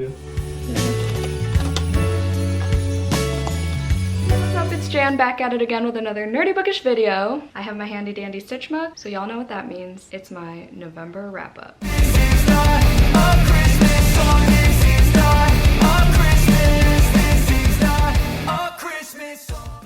What's up, it's Jan back at it again with another nerdy bookish video. I have my handy dandy Stitch mug, so y'all know what that means. It's my November wrap up.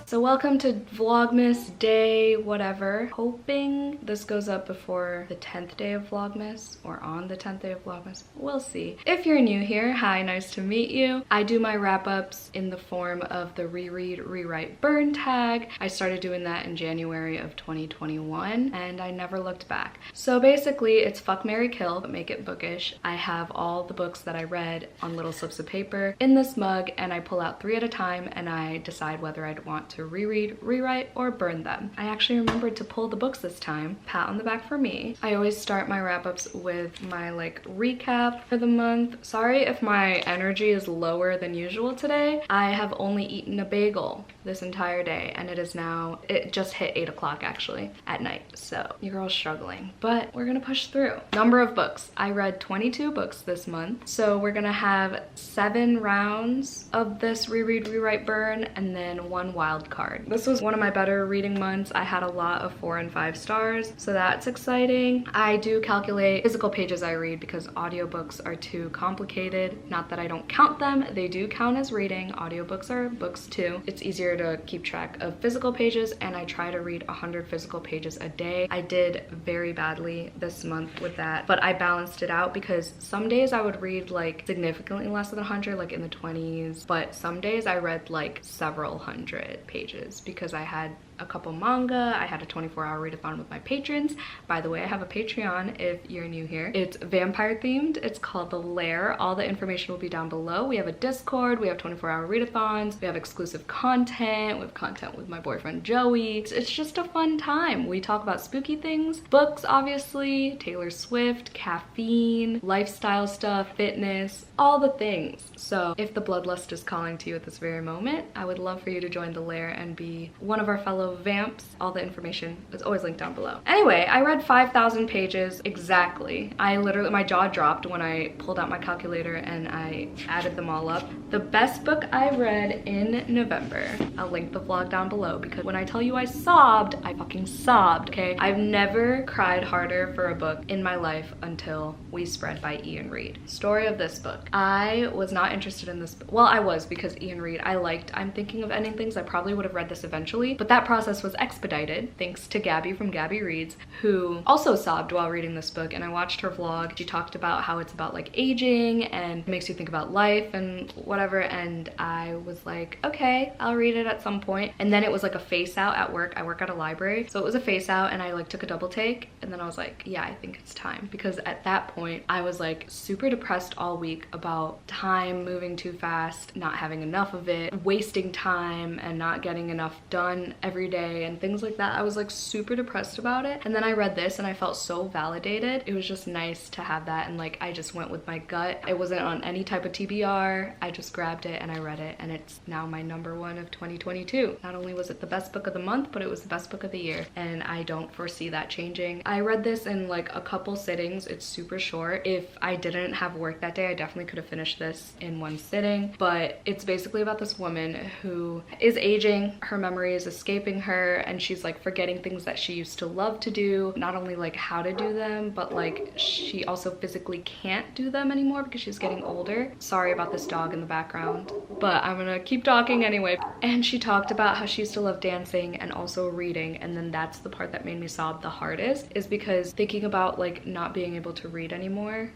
So welcome to Vlogmas day whatever. Hoping this goes up before the 10th day of Vlogmas or on the 10th day of Vlogmas. We'll see. If you're new here, hi, nice to meet you. I do my wrap-ups in the form of the reread, rewrite, burn tag. I started doing that in January of 2021 and I never looked back. So basically it's fuck, marry, kill, but make it bookish. I have all the books that I read on little slips of paper in this mug and I pull out 3 at a time and I decide whether I'd want to reread, rewrite, or burn them. I actually remembered to pull the books this time. Pat on the back for me. I always start my wrap-ups with my recap for the month. Sorry if my energy is lower than usual today. I have only eaten a bagel this entire day and it just hit 8 o'clock actually at night. So your girl's struggling, but we're gonna push through. Number of books. I read 22 books this month. So we're gonna have 7 rounds of this reread, rewrite, burn, and then 1 wild card. This was one of my better reading months. I had a lot of 4 and 5 stars, so that's exciting. I do calculate physical pages I read because audiobooks are too complicated. Not that I don't count them, they do count as reading. Audiobooks are books too. It's easier to keep track of physical pages and I try to read 100 physical pages a day. I did very badly this month with that, but I balanced it out because some days I would read significantly less than 100, like in the 20s, but some days I read several hundred pages because I had a couple manga. I had a 24-hour readathon with my patrons. By the way, I have a Patreon if you're new here. It's vampire themed. It's called The Lair. All the information will be down below. We have a Discord. We have 24-hour readathons. We have exclusive content. We have content with my boyfriend Joey. It's just a fun time. We talk about spooky things, books obviously, Taylor Swift, caffeine, lifestyle stuff, fitness, all the things. So if the bloodlust is calling to you at this very moment, I would love for you to join The Lair and be one of our fellow vamps. All the information is always linked down below. Anyway, I read 5,000 pages exactly. My jaw dropped when I pulled out my calculator and I added them all up. The best book I read in November, I'll link the vlog down below because when I tell you I sobbed, I fucking sobbed, okay? I've never cried harder for a book in my life until We Spread by Ian Reid. Story of this book. I was not interested in this book. Well, I was because Ian Reid I'm thinking of ending things. I probably would have read this eventually, but that process was expedited thanks to Gabby from Gabby Reads, who also sobbed while reading this book, and I watched her vlog. She talked about how it's about aging and makes you think about life and whatever, and I was like, okay, I'll read it at some point. And then it was a face out at work. I work at a library, so it was a face out and I took a double take, and then I was like, yeah, I think it's time, because at that point I was super depressed all week about time moving too fast, not having enough of it, wasting time and not getting enough done every day and things like that. I was super depressed about it, and then I read this and I felt so validated. It was just nice to have that, and I just went with my gut. It wasn't on any type of TBR. I just grabbed it and I read it, and it's now my #1 of 2022. Not only was it the best book of the month, but it was the best book of the year, and I don't foresee that changing. I read this in a couple sittings. It's super short. If I didn't have work that day, I definitely could have finished this in 1 sitting, but it's basically about this woman who is aging. Her memory is escaping her and she's forgetting things that she used to love to do, not only how to do them, but she also physically can't do them anymore because she's getting older. Sorry about this dog in the background, but I'm gonna keep talking anyway. And she talked about how she used to love dancing and also reading, and then that's the part that made me sob the hardest, is because thinking about not being able to read anymore,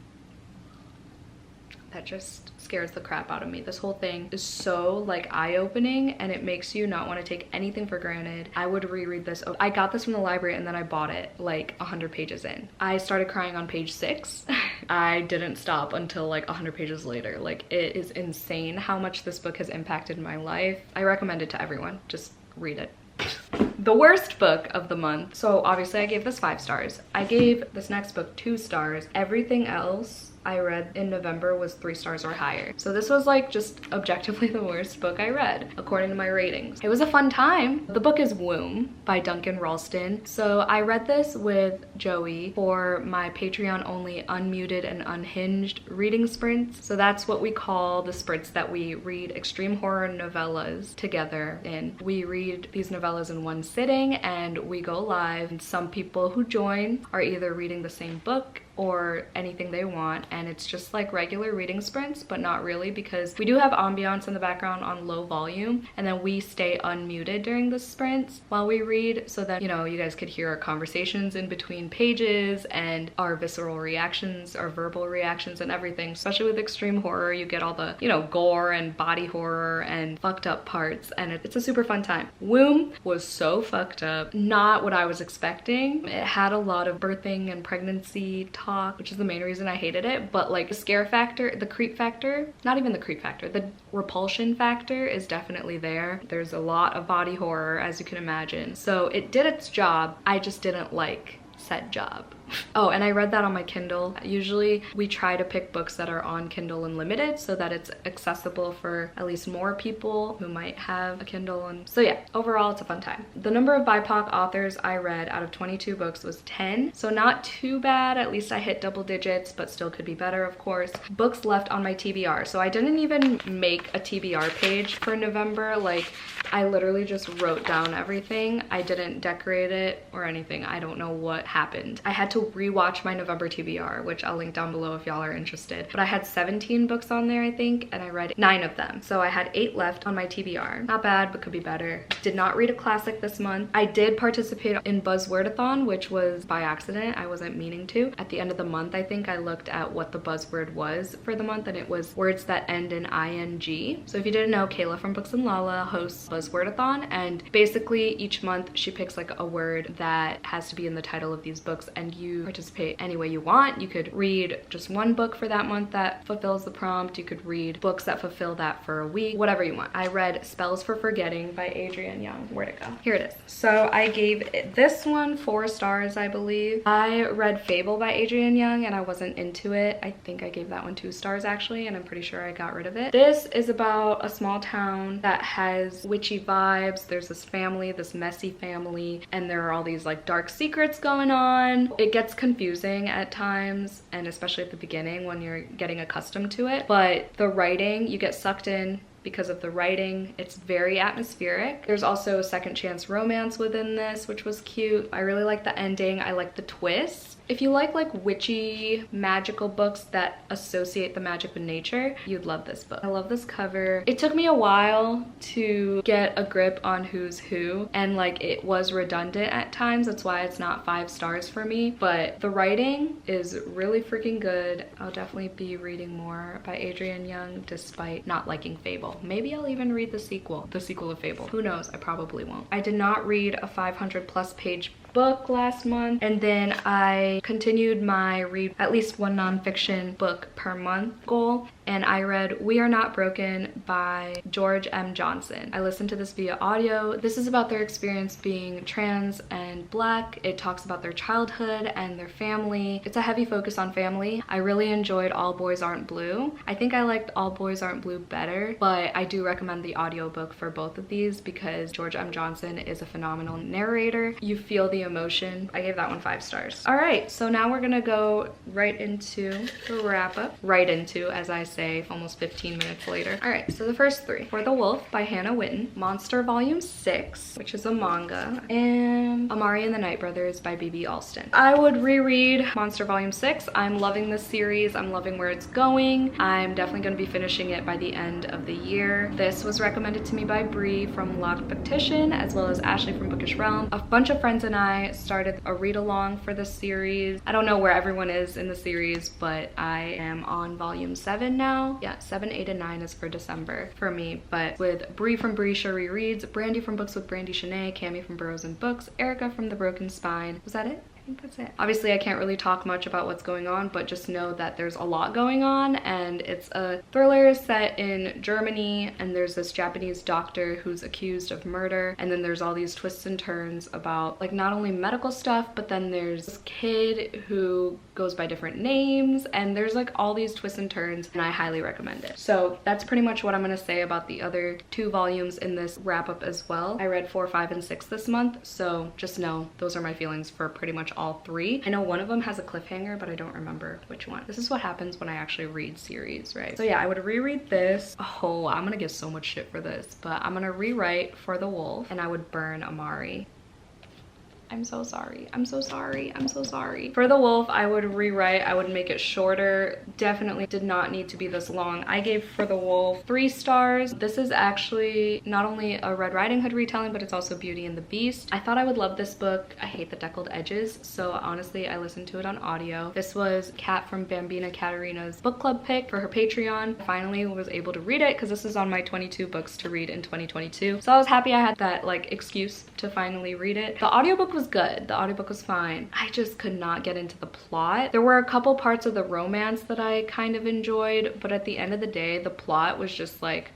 that just scares the crap out of me. This whole thing is so eye-opening, and it makes you not want to take anything for granted. I would reread this. I got this from the library and then I bought it 100 pages in. I started crying on page 6. I didn't stop until 100 pages later. It is insane how much this book has impacted my life. I recommend it to everyone. Just read it. The worst book of the month. So obviously I gave this 5 stars. I gave this next book 2 stars. Everything else I read in November was 3 stars or higher. So this was like just objectively the worst book I read, according to my ratings. It was a fun time. The book is Womb by Duncan Ralston. So I read this with Joey for my Patreon only unmuted and unhinged reading sprints. So that's what we call the sprints that we read extreme horror novellas together in. We read these novellas in one sitting and we go live, and some people who join are either reading the same book or anything they want, and it's just like regular reading sprints, but not really, because we do have ambiance in the background on low volume, and then we stay unmuted during the sprints while we read, so that, you know, you guys could hear our conversations in between pages and our visceral reactions, our verbal reactions and everything. Especially with extreme horror, you get all the, you know, gore and body horror and fucked up parts, and it's a super fun time. Womb was so fucked up, not what I was expecting. It had a lot of birthing and pregnancy talk, which is the main reason I hated it, but like the scare factor, the creep factor, not even the creep factor, the repulsion factor is definitely there. There's a lot of body horror, as you can imagine. So it did its job. I just didn't like said job. Oh, and I read that on my Kindle. Usually we try to pick books that are on Kindle Unlimited so that it's accessible for at least more people who might have a Kindle. And so yeah, overall it's a fun time. The number of BIPOC authors I read out of 22 books was 10, so not too bad. At least I hit double digits, but still could be better, of course. Books left on my TBR, so I didn't even make a TBR page for November. Like, I literally just wrote down everything. I didn't decorate it or anything. I don't know what happened. I had to rewatch my November TBR, which I'll link down below if y'all are interested. But I had 17 books on there, I think, and I read 9 of them. So I had 8 left on my TBR. Not bad, but could be better. Did not read a classic this month. I did participate in Buzzwordathon, which was by accident. I wasn't meaning to. At the end of the month, I think I looked at what the buzzword was for the month, and it was words that end in ing. So if you didn't know, Kayla from Books and Lala hosts Buzzwordathon, and basically each month she picks like a word that has to be in the title of these books, and you participate any way you want. You could read just one book for that month that fulfills the prompt. You could read books that fulfill that for a week, whatever you want. I read Spells for Forgetting by Adrienne Young. Where'd it go? Here it is. So I gave this one 4 stars, I believe. I read Fable by Adrienne Young and I wasn't into it. I think I gave that one 2 stars actually, and I'm pretty sure I got rid of it. This is about a small town that has witchy vibes. There's this family, this messy family, and there are all these like dark secrets going on. It gets confusing at times, and especially at the beginning when you're getting accustomed to it, but the writing, you get sucked in because of the writing. It's very atmospheric. There's also a second chance romance within this, which was cute. I really like the ending. I like the twist. If you like witchy magical books that associate the magic with nature, you'd love this book. I love this cover. It took me a while to get a grip on who's who, and like it was redundant at times. That's why it's not 5 stars for me, but the writing is really freaking good. I'll definitely be reading more by Adrienne Young despite not liking Fable. Maybe I'll even read the sequel of Fable. Who knows? I probably won't. I did not read a 500+ page book last month, and then I continued my read at least 1 nonfiction book per month goal, and I read We Are Not Broken by George M. Johnson. I listened to this via audio. This is about their experience being trans and Black. It talks about their childhood and their family. It's a heavy focus on family. I really enjoyed All Boys Aren't Blue. I think I liked All Boys Aren't Blue better, but I do recommend the audiobook for both of these because George M. Johnson is a phenomenal narrator. You feel the emotion. I gave that one 5 stars. All right, so now we're gonna go right into the wrap up. Right into, as I say, almost 15 minutes later. All right, so the first 3. For the Wolf by Hannah Witten, Monster Volume 6, which is a manga, and Amari and the Night Brothers by B.B. Alston. I would reread Monster Volume 6. I'm loving this series. I'm loving where it's going. I'm definitely gonna be finishing it by the end of the year. This was recommended to me by Bree from Locked Petition, as well as Ashley from Bookish Realm. A bunch of friends and I started a read-along for this series. I don't know where everyone is in the series, but I am on volume 7 now. Yeah, 7, 8, and 9 is for December for me, but with Bree from Bree Cherie Reads, Brandy from Books with Brandy Shanae, Cami from Burrows and Books, Erica from The Broken Spine. Was that it? think that's it. Obviously, I can't really talk much about what's going on, but just know that there's a lot going on, and it's a thriller set in Germany, and there's this Japanese doctor who's accused of murder, and then there's all these twists and turns about like not only medical stuff, but then there's this kid who goes by different names, and there's like all these twists and turns, and I highly recommend it. So that's pretty much what I'm gonna say about the other 2 volumes in this wrap up as well. I read 4, 5, and 6 this month, so just know those are my feelings for pretty much all 3. I know one of them has a cliffhanger, but I don't remember which one. This is what happens when I actually read series, right? So yeah, I would reread this. Oh, I'm gonna get so much shit for this, but I'm gonna rewrite For the Wolf, and I would burn Amari. I'm so sorry. I'm so sorry. I'm so sorry. For the Wolf, I would rewrite. I would make it shorter. Definitely did not need to be this long. I gave For the Wolf 3 stars. This is actually not only a Red Riding Hood retelling, but it's also Beauty and the Beast. I thought I would love this book. I hate the deckled edges, so honestly, I listened to it on audio. This was Kat from Bambina Katarina's book club pick for her Patreon. I finally was able to read it because this is on my 22 books to read in 2022. So I was happy I had that like excuse to finally read it. The audiobook was good. The audiobook was fine. I just could not get into the plot. There were a couple parts of the romance that I kind of enjoyed, but at the end of the day, the plot was just like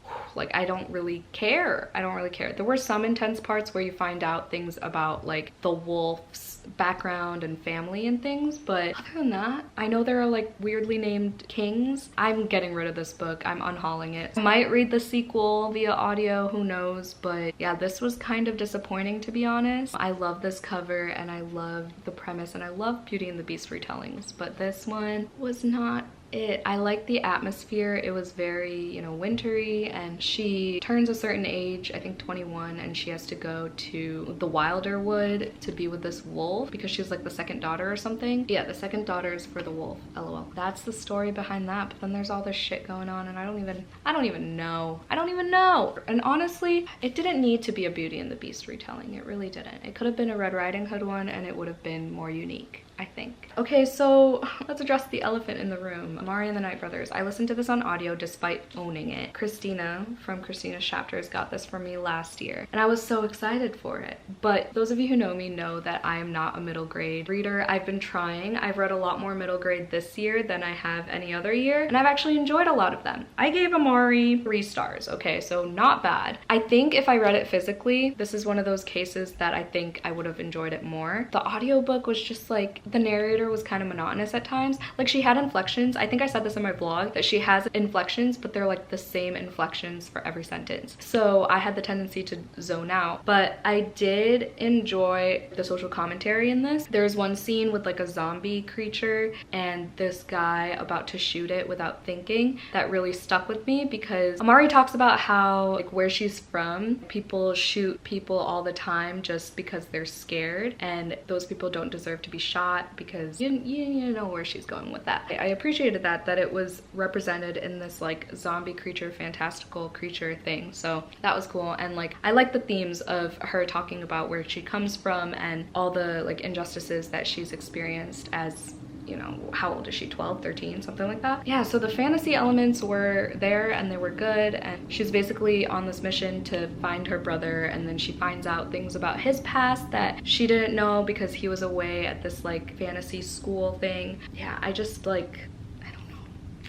I don't really care. I don't really care. There were some intense parts where you find out things about like the wolf's background and family and things, but other than that, I know there are like weirdly named kings. I'm getting rid of this book. I'm unhauling it. I might read the sequel via audio, who knows, but yeah, this was kind of disappointing, to be honest. I love this cover and I love the premise and I love Beauty and the Beast retellings, but this one was not it. I liked the atmosphere. It was very, you know, wintry, and she turns a certain age, I think 21, and she has to go to the Wilder Wood to be with this wolf because she's like the second daughter or something. Yeah, the second daughter is for the wolf, lol. That's the story behind that, but then there's all this shit going on and I don't even know. And honestly, it didn't need to be a Beauty and the Beast retelling. It really didn't. It could have been a Red Riding Hood one and it would have been more unique, I think. Okay, so let's address the elephant in the room. Amari and the Night Brothers. I listened to this on audio despite owning it. Christina from Christina's Chapters got this for me last year, and I was so excited for it. But those of you who know me know that I am not a middle grade reader. I've been trying. I've read a lot more middle grade this year than I have any other year, and I've actually enjoyed a lot of them. I gave Amari 3 stars, okay, so not bad. I think if I read it physically, this is one of those cases that I think I would have enjoyed it more. The audiobook was just like, the narrator was kind of monotonous at times. Like, she had inflections. I think I said this in my vlog that she has inflections, but they're like the same inflections for every sentence. So I had the tendency to zone out, but I did enjoy the social commentary in this. There's one scene with like a zombie creature and this guy about to shoot it without thinking that really stuck with me, because Amari talks about how like where she's from, people shoot people all the time just because they're scared, and those people don't deserve to be shot, because you know where she's going with that. I appreciated that it was represented in this like zombie creature, fantastical creature thing, so that was cool. And like I like the themes of her talking about where she comes from and all the like injustices that she's experienced as, you know, how old is she, 12, 13, something like that? Yeah, so the fantasy elements were there and they were good, and she's basically on this mission to find her brother, and then she finds out things about his past that she didn't know because he was away at this like fantasy school thing. Yeah, I just like,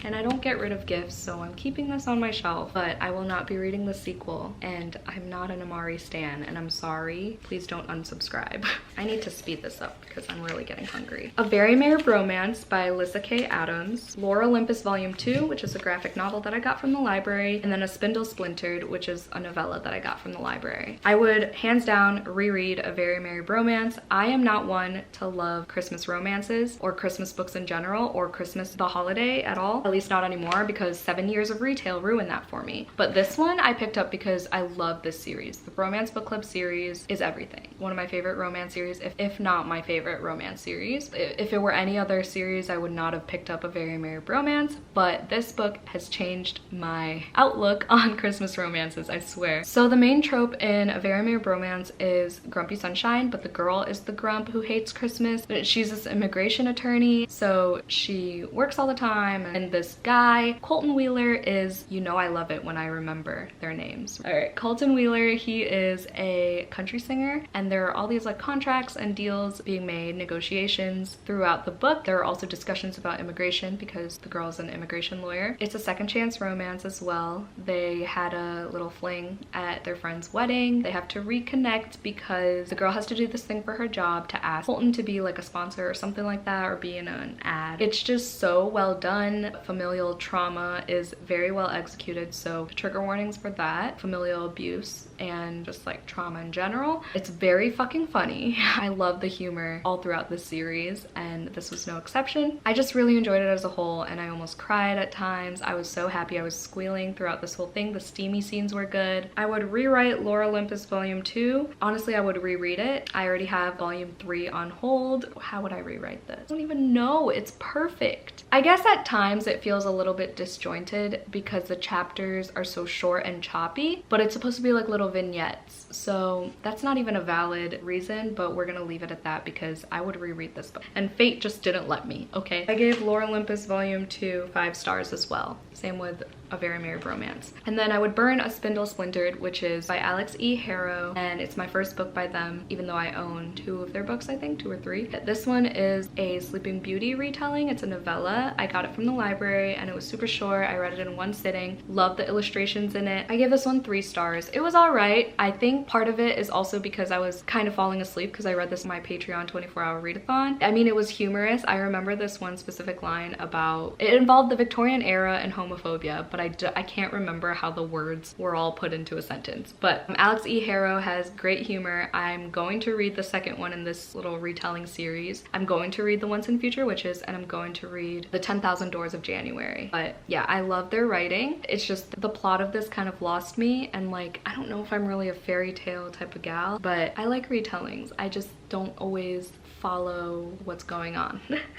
and I don't get rid of gifts, so I'm keeping this on my shelf, but I will not be reading the sequel, and I'm not an Amari stan, and I'm sorry. Please don't unsubscribe. I need to speed this up because I'm really getting hungry. A Very Merry Bromance by Lyssa K. Adams, Lore Olympus Volume 2, which is a graphic novel that I got from the library, and then A Spindle Splintered, which is a novella that I got from the library. I would hands down reread A Very Merry Bromance. I am not one to love Christmas romances or Christmas books in general, or Christmas the holiday at all. At least not anymore, because 7 years of retail ruined that for me. But this one I picked up because I love this series. The Romance Book Club series is everything. One of my favorite romance series, if not my favorite romance series. If it were any other series, I would not have picked up A Very Merry Bromance, but this book has changed my outlook on Christmas romances, I swear. So the main trope in A Very Merry Bromance is grumpy sunshine, but the girl is the grump who hates Christmas. She's this immigration attorney, so she works all the time, and this this guy. Colton Wheeler is, you know I love it when I remember their names. All right, Colton Wheeler, he is a country singer, and there are all these like contracts and deals being made, negotiations throughout the book. There are also discussions about immigration because the girl's an immigration lawyer. It's a second chance romance as well. They had a little fling at their friend's wedding. They have to reconnect because the girl has to do this thing for her job to ask Colton to be like a sponsor or something like that, or be in an ad. It's just so well done. Familial trauma is very well executed, so trigger warnings for that. Familial abuse and just like trauma in general. It's very fucking funny. I love the humor all throughout this series, and this was no exception. I just really enjoyed it as a whole, and I almost cried at times. I was so happy. I was squealing throughout this whole thing. The steamy scenes were good. I would rewrite Laura Olympus Volume 2. Honestly, I would reread it. I already have Volume 3 on hold. How would I rewrite this? I don't even know. It's perfect. I guess at times it feels a little bit disjointed because the chapters are so short and choppy, but it's supposed to be like little vignettes. So that's not even a valid reason, but we're gonna leave it at that because I would reread this book. And fate just didn't let me, okay? I gave Laura Olympus Volume 2 5 stars as well. Same with A Very Merry Romance. And then I would burn A Spindle Splintered, which is by Alex E. Harrow, and it's my first book by them, even though I own 2 of their books, I think, 2 or 3. This one is a Sleeping Beauty retelling. It's a novella. I got it from the library and it was super short. I read it in one sitting. Love the illustrations in it. I gave this one 3 stars. It was all right. I think part of it is also because I was kind of falling asleep because I read this in my Patreon 24-hour readathon. I mean, it was humorous. I remember this one specific line about, it involved the Victorian era and homophobia, but I can't remember how the words were all put into a sentence. But Alex E. Harrow has great humor. I'm going to read the second one in this little retelling series. I'm going to read The Once and Future Witches, and I'm going to read The 10,000 Doors of January. But yeah, I love their writing. It's just the plot of this kind of lost me, and like, I don't know if I'm really a fairy tale type of gal, but I like retellings. I just don't always follow what's going on.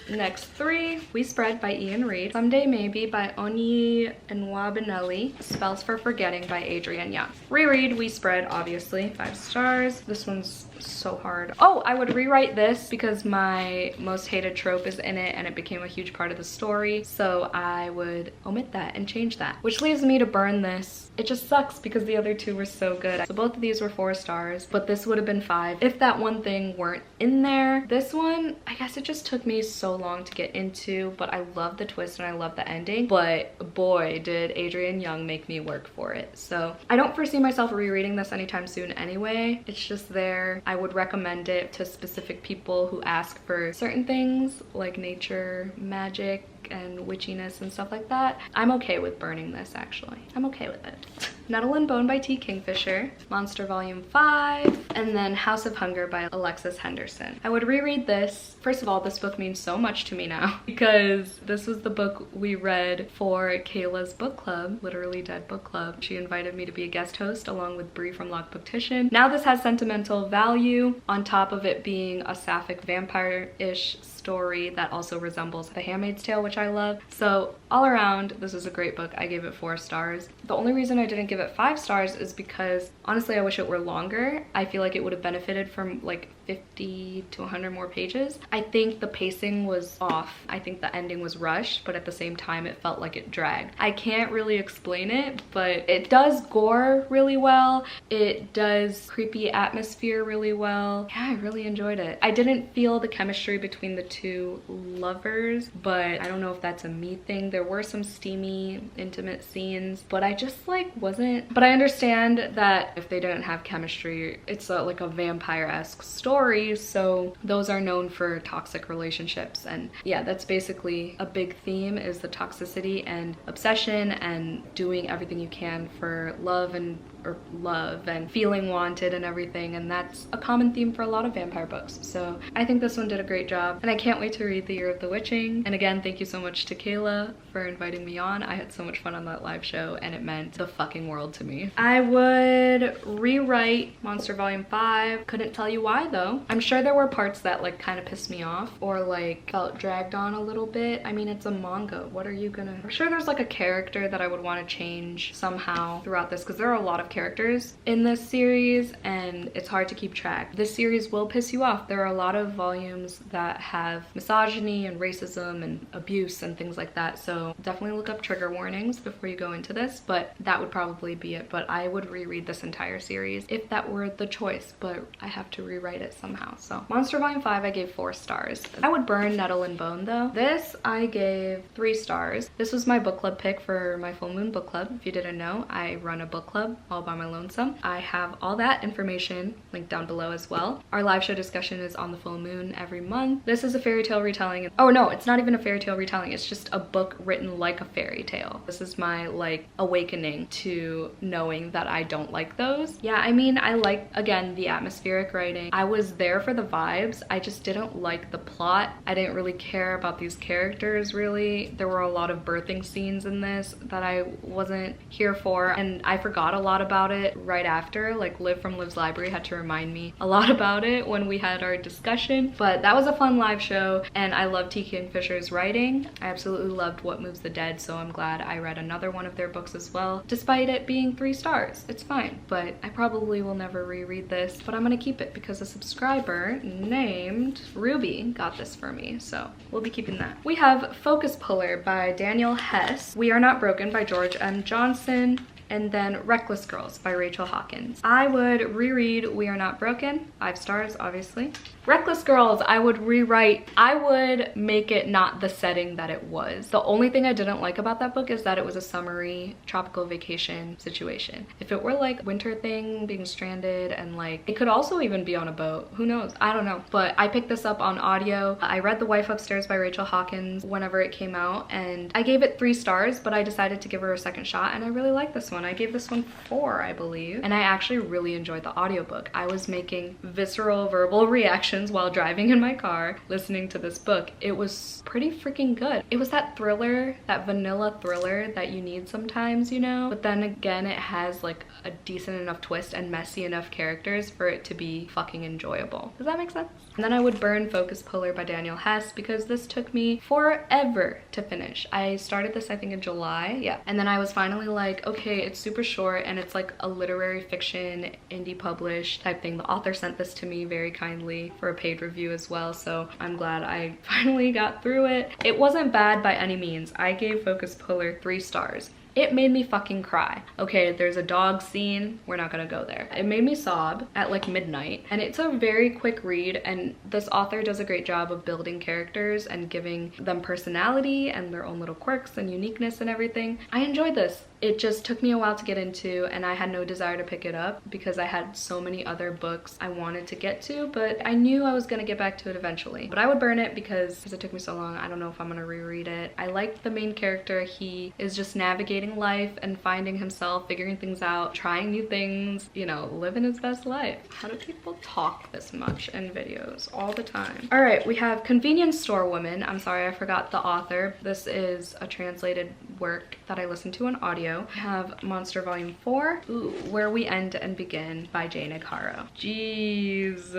Next 3, We Spread by Ian Reid, Someday Maybe by Onyi Nwabineli, Spells for Forgetting by Adrienne Young. Reread We Spread, obviously, 5 stars. This one's so hard. Oh, I would rewrite this because my most hated trope is in it and it became a huge part of the story, so I would omit that and change that, which leaves me to burn this. It just sucks because the other 2 were so good. So both of these were 4 stars, but this would have been 5 if that one thing weren't in there. This one, I guess it just took me so long to get into, but I love the twist and I love the ending, but boy did Adrienne Young make me work for it. So I don't foresee myself rereading this anytime soon anyway. It's just there. I would recommend it to specific people who ask for certain things like nature, magic, and witchiness and stuff like that. I'm okay with burning this, actually. I'm okay with it. Nettle and Bone by T. Kingfisher, Monster Volume 5, and then House of Hunger by Alexis Henderson. I would reread this. First of all, this book means so much to me now because this was the book we read for Kayla's book club, Literally Dead book club. She invited me to be a guest host along with Brie from Lockbooktition. Now this has sentimental value on top of it being a sapphic vampire-ish story that also resembles The Handmaid's Tale, which I love. So all around, this is a great book. I gave it 4 stars. The only reason I didn't give it 5 stars is because honestly I wish it were longer. I feel like it would have benefited from like 50 to 100 more pages. I think the pacing was off. I think the ending was rushed, but at the same time it felt like it dragged. I can't really explain it, but it does gore really well. It does creepy atmosphere really well. Yeah, I really enjoyed it. I didn't feel the chemistry between the 2 lovers, but I don't know if that's a me thing. There were some steamy, intimate scenes, but I just like wasn't. But I understand that if they didn't have chemistry, it's like a vampire-esque story, so those are known for toxic relationships. And yeah, that's basically a big theme, is the toxicity and obsession and doing everything you can for love and feeling wanted and everything, and that's a common theme for a lot of vampire books. So I think this one did a great job, and I can't wait to read The Year of the Witching. And again, thank you so much to Kayla for inviting me on. I had so much fun on that live show and it meant the fucking world to me. I would rewrite Monster Volume 5. Couldn't tell you why though. I'm sure there were parts that like kind of pissed me off or like felt dragged on a little bit. I mean, it's a manga. What are you gonna... I'm sure there's like a character that I would want to change somehow throughout this, because there are a lot of characters in this series and it's hard to keep track. This series will piss you off. There are a lot of volumes that have misogyny and racism and abuse and things like that, so definitely look up trigger warnings before you go into this, but that would probably be it. But I would reread this entire series if that were the choice, but I have to rewrite it somehow. So Monster Volume 5 I gave 4 stars. I would burn Nettle and Bone though. This I gave 3 stars. This was my book club pick for my full moon book club. If you didn't know, I run a book club all by my lonesome. I have all that information linked down below as well. Our live show discussion is on the full moon every month. This is a fairy tale retelling. Oh no, it's not even a fairy tale retelling. It's just a book written like a fairy tale. This is my like awakening to knowing that I don't like those. Yeah, I mean, I like, again, the atmospheric writing. I was there for the vibes. I just didn't like the plot. I didn't really care about these characters really. There were a lot of birthing scenes in this that I wasn't here for, and I forgot a lot about it right after. Like Liv from Liv's Library had to remind me a lot about it when we had our discussion. But that was a fun live show, and I love T. Kingfisher's writing. I absolutely loved What Moves the Dead, so I'm glad I read another one of their books as well, despite it being 3 stars. It's fine, but I probably will never reread this, but I'm gonna keep it because a subscriber named Ruby got this for me, so we'll be keeping that. We have Focus Puller by Daniel Hess, We Are Not Broken by George M. Johnson, and then Reckless Girls by Rachel Hawkins. I would reread We Are Not Broken, 5 stars obviously. Reckless Girls, I would rewrite. I would make it not the setting that it was. The only thing I didn't like about that book is that it was a summery tropical vacation situation. If it were like winter thing, being stranded, and like it could also even be on a boat, who knows, I don't know. But I picked this up on audio. I read The Wife Upstairs by Rachel Hawkins whenever it came out, and I gave it 3 stars, but I decided to give her a second shot, and I really like this one. I gave this one 4, I believe, and I actually really enjoyed the audiobook. I was making visceral verbal reactions while driving in my car listening to this book. It was pretty freaking good. It was that thriller, that vanilla thriller that you need sometimes, you know, but then again it has like a decent enough twist and messy enough characters for it to be fucking enjoyable. Does that make sense? And then I would burn Focus Puller by Daniel Hess because this took me forever to finish. I started this I think in July, yeah, and then I was finally like, okay, it's super short and it's like a literary fiction indie published type thing. The author sent this to me very kindly for a paid review as well, so I'm glad I finally got through it. It wasn't bad by any means. I gave Focus Puller 3 stars. It made me fucking cry. Okay, there's a dog scene. We're not gonna go there. It made me sob at like midnight, and it's a very quick read, and this author does a great job of building characters and giving them personality and their own little quirks and uniqueness and everything. I enjoyed this. It just took me a while to get into, and I had no desire to pick it up because I had so many other books I wanted to get to, but I knew I was gonna get back to it eventually. But I would burn it because it took me so long. I don't know if I'm gonna reread it. I like the main character. He is just navigating life and finding himself, figuring things out, trying new things, you know, living his best life. How do people talk this much in videos all the time? All right, we have Convenience Store Woman. I'm sorry, I forgot the author. This is a translated work that I listened to on audio. I have Monster Volume 4, Where We End and Begin by Jane Icaro. Jeez.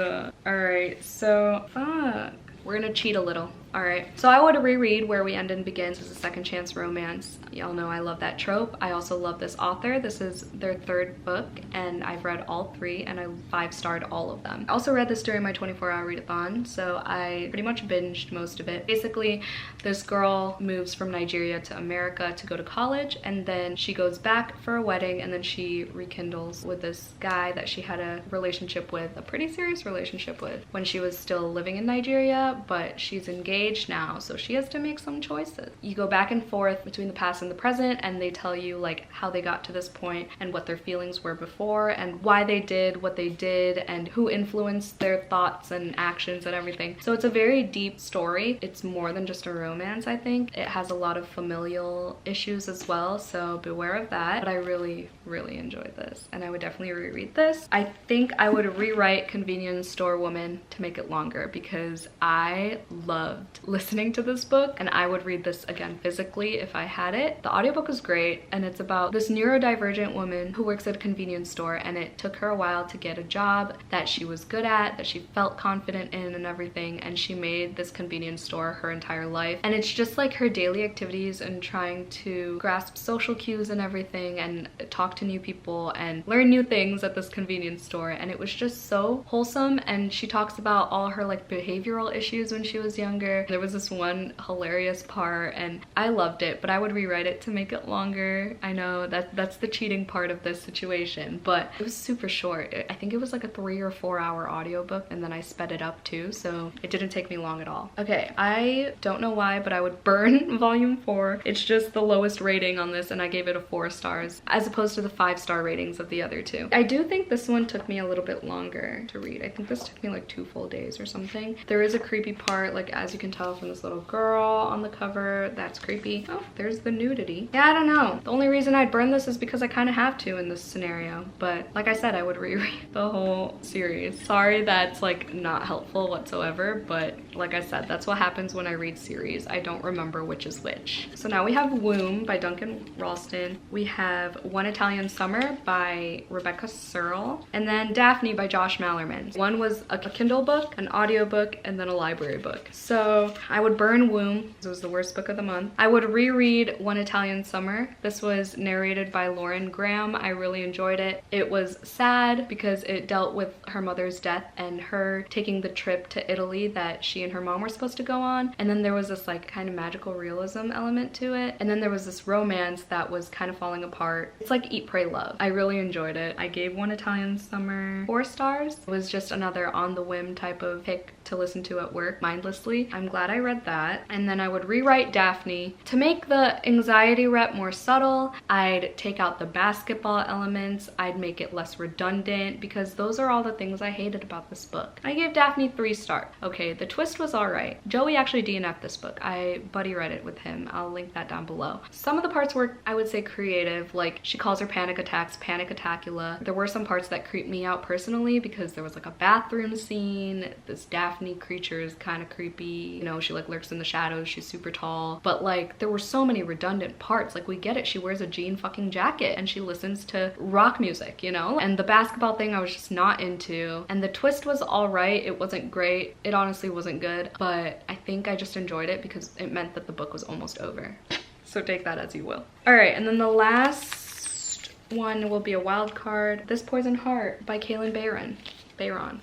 All right, so fuck. We're gonna cheat a little. All right, so I would reread Where We End and Begin as a second chance romance. Y'all know I love that trope. I also love this author. This is their 3rd book, and I've read all 3, and I 5-starred all of them. I also read this during my 24-hour readathon, so I pretty much binged most of it. Basically, this girl moves from Nigeria to America to go to college, and then she goes back for a wedding, and then she rekindles with this guy that she had a relationship with, a pretty serious relationship with, when she was still living in Nigeria, but she's engaged now, so she has to make some choices. You go back and forth between the past and the present, and they tell you like how they got to this point and what their feelings were before and why they did what they did and who influenced their thoughts and actions and everything. So it's a very deep story. It's more than just a romance, I think. It has a lot of familial issues as well, so beware of that. But I really enjoyed this, and I would definitely reread this. I think I would rewrite Convenience Store Woman to make it longer because I loved loved listening to this book, and I would read this again physically if I had it. The audiobook was great, and it's about this neurodivergent woman who works at a convenience store, and it took her a while to get a job that she was good at, that she felt confident in and everything, and she made this convenience store her entire life. And it's just like her daily activities and trying to grasp social cues and everything and talk to new people and learn new things at this convenience store. And it was just so wholesome, and she talks about all her like behavioral issues when she was younger. There was this one hilarious part and I loved it, but I would rewrite it to make it longer. I know that's the cheating part of this situation, but it was super short. I think it was like a 3 or 4 hour audiobook, and then I sped it up too, so it didn't take me long at all. Okay, I don't know why, but I would burn volume 4. It's just the lowest rating on this, and I gave it a 4 stars as opposed to the 5-star ratings of the other two. I do think this one took me a little bit longer to read. I think this took me like 2 full days or something. There is a creepy part, like as you can tell from this little girl on the cover. That's creepy. Oh, there's the nudity. Yeah, I don't know. The only reason I'd burn this is because I kind of have to in this scenario, but like I said, I would reread the whole series. Sorry that's like not helpful whatsoever, but like I said, that's what happens when I read series. I don't remember which is which. So now we have Womb by Duncan Ralston. We have One Italian Summer by Rebecca Searle, and then Daphne by Josh Mallerman. One was a Kindle book, an audiobook, and then a library book. So I would burn Womb. This was the worst book of the month. I would reread One Italian Summer. This was narrated by Lauren Graham. I really enjoyed it. It was sad because it dealt with her mother's death and her taking the trip to Italy that she and her mom were supposed to go on. And then there was this like kind of magical realism element to it. And then there was this romance that was kind of falling apart. It's like Eat, Pray, Love. I really enjoyed it. I gave One Italian Summer 4 stars. It was just another on the whim type of pick to listen to at work mindlessly. I'm glad I read that. And then I would rewrite Daphne to make the anxiety rep more subtle. I'd take out the basketball elements. I'd make it less redundant, because those are all the things I hated about this book. I gave Daphne 3 stars. Okay, the twist was all right. Joey actually DNF'd this book. I buddy read it with him. I'll link that down below. Some of the parts were, I would say, creative. Like she calls her panic attacks panic attacula. There were some parts that creeped me out personally, because there was like a bathroom scene. This Daphne creature is kind of creepy. You know, she like lurks in the shadows. She's super tall. But like there were so many redundant parts. Like we get it. She wears a jean fucking jacket and she listens to rock music, you know? And the basketball thing I was just not into. And the twist was all right. It wasn't great. It honestly wasn't good. But I think I just enjoyed it because it meant that the book was almost over. So take that as you will. All right, and then the last one will be a wild card. This Poison Heart by Kaylin Bayron.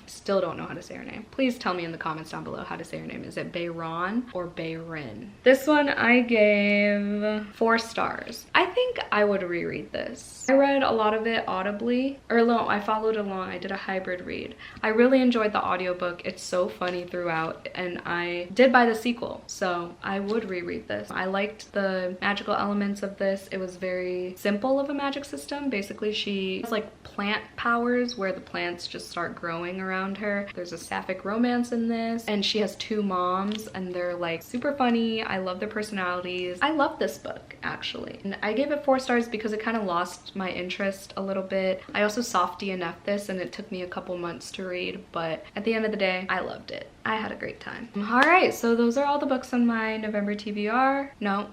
Still don't know how to say her name. Please tell me in the comments down below how to say her name. Is it Bayron or Bayrin? This one I gave 4 stars. I think I would reread this. I read a lot of it audibly, or no, I followed along. I did a hybrid read. I really enjoyed the audiobook. It's so funny throughout, and I did buy the sequel, so I would reread this. I liked the magical elements of this. It was very simple of a magic system. Basically, she has like plant powers where the plants just start growing around her. There's a sapphic romance in this, and she has 2 moms, and they're like super funny. I love their personalities. I love this book actually, and I gave it 4 stars because it kind of lost my interest a little bit. I also soft DNF'd this, and it took me a couple months to read, but at the end of the day, I loved it. I had a great time. All right, so those are all the books on my November TBR. No,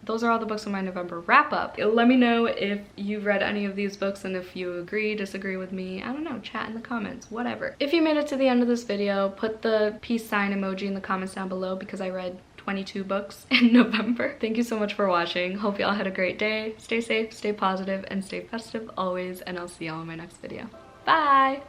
those are all the books on my November wrap up. Let me know if you've read any of these books and if you agree, disagree with me. I don't know, chat in the comments, whatever. If you made it to the end of this video, put the peace sign emoji in the comments down below because I read 22 books in November. Thank you so much for watching. Hope y'all had a great day. Stay safe, stay positive, and stay festive always, and I'll see y'all in my next video. Bye!